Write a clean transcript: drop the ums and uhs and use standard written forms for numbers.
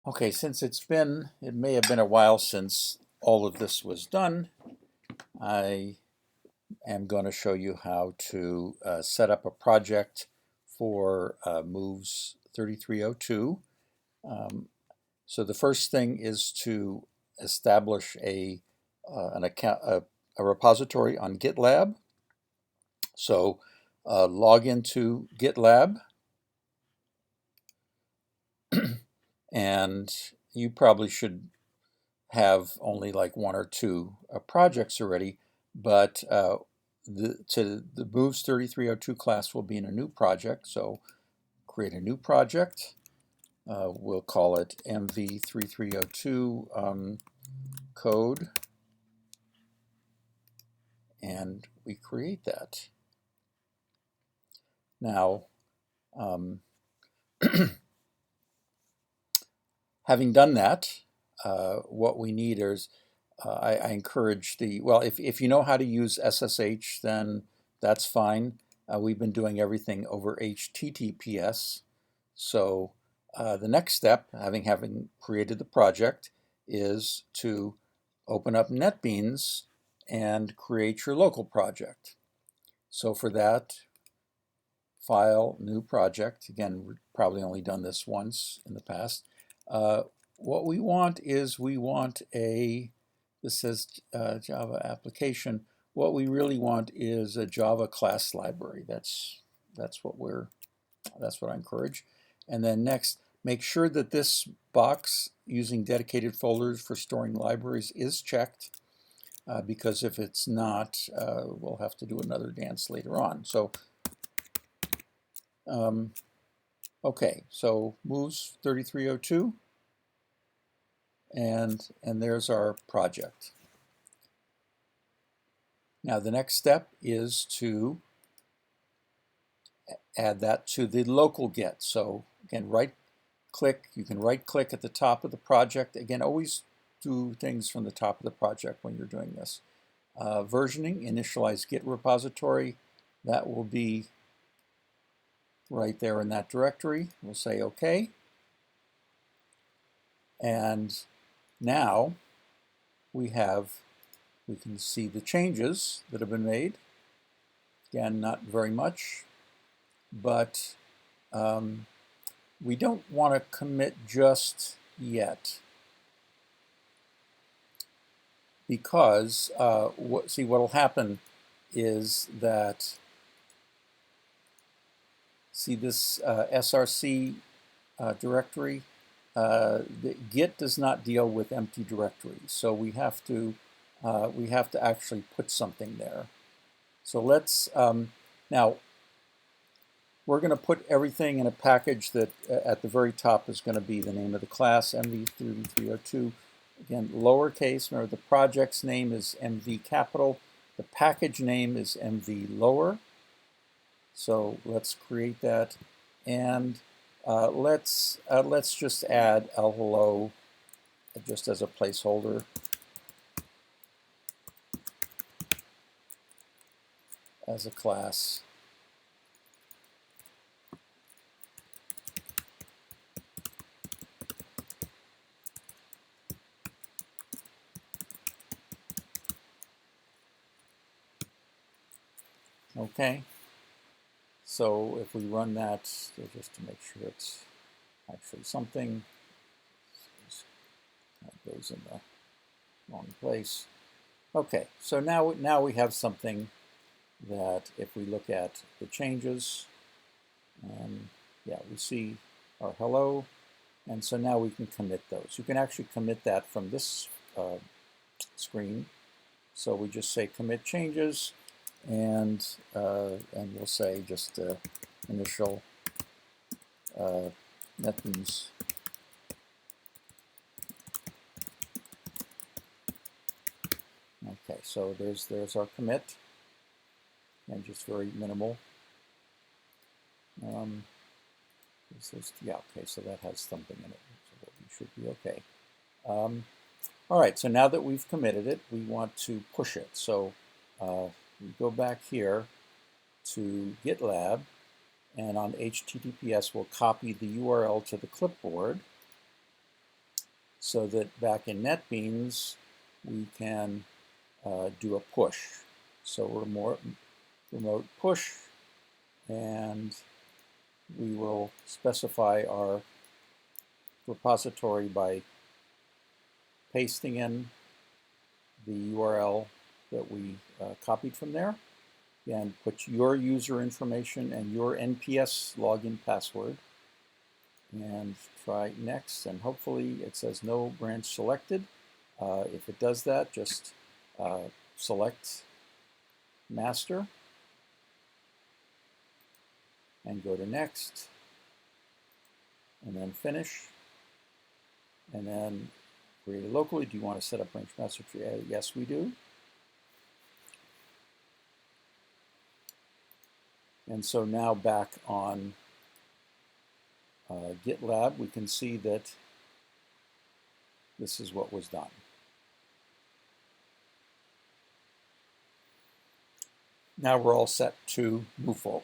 Okay, since it may have been a while since all of this was done, I am going to show you how to set up a project for moves 3302. So the first thing is to establish an account, a repository on Gitlab. So log into Gitlab, and you probably should have only like one or two projects already, but the Moves 3302 class will be in a new project. So create a new project. We'll call it MV3302 code, and we create that. Now, having done that, what we need is, I encourage well, if you know how to use SSH, then that's fine. We've been doing everything over HTTPS. So the next step, having created the project, is to open up NetBeans and create your local project. So for that, File, New Project. Again, we've probably only done this once in the past. What we want is this says Java application. What we really want is a Java class library. That's what I encourage. And then next, make sure that this box using dedicated folders for storing libraries is checked, because if it's not, we'll have to do another dance later on. So okay, so moves 3302, and there's our project. Now the next step is to add that to the local Git. So again, you can right click at the top of the project. Again, always do things from the top of the project when you're doing this. Versioning, initialize Git repository, that will be right there in that directory. We'll say OK. And now we can see the changes that have been made. Again, not very much, but we don't want to commit just yet, because see, what will happen is that, see this src directory, the Git does not deal with empty directories, so we have to actually put something there. So let's now we're going to put everything in a package that at the very top is going to be the name of the class, MV3302. Again, lowercase. Remember, the project's name is MV capital. The package name is MV lower. So let's create that, and let's just add el hello just as a placeholder. As a class. Okay, so if we run that, just to make sure it's actually something, that goes in the wrong place. Okay, so now we have something that if we look at the changes, yeah, we see our hello, and so now we can commit those. You can actually commit that from this screen. So we just say commit changes, and we'll say just initial NetBeans. Okay, so there's our commit, and just very minimal. Yeah, okay, so that has something in it, so we should be okay. All right, so now that we've committed it, we want to push it. So we go back here to GitLab, and on HTTPS, we'll copy the URL to the clipboard. so that back in NetBeans, we can do a push. So remote push, and we will specify our repository by pasting in the URL that we copied from there, and put your user information and your NPS login password, and try next, and hopefully it says no branch selected. If it does that, just select master and go to next, and then finish, and then create it locally. Do you want to set up branch master tree? Yes, we do. And so now back on Gitlab, we can see that this is what was done. Now we're all set to move forward.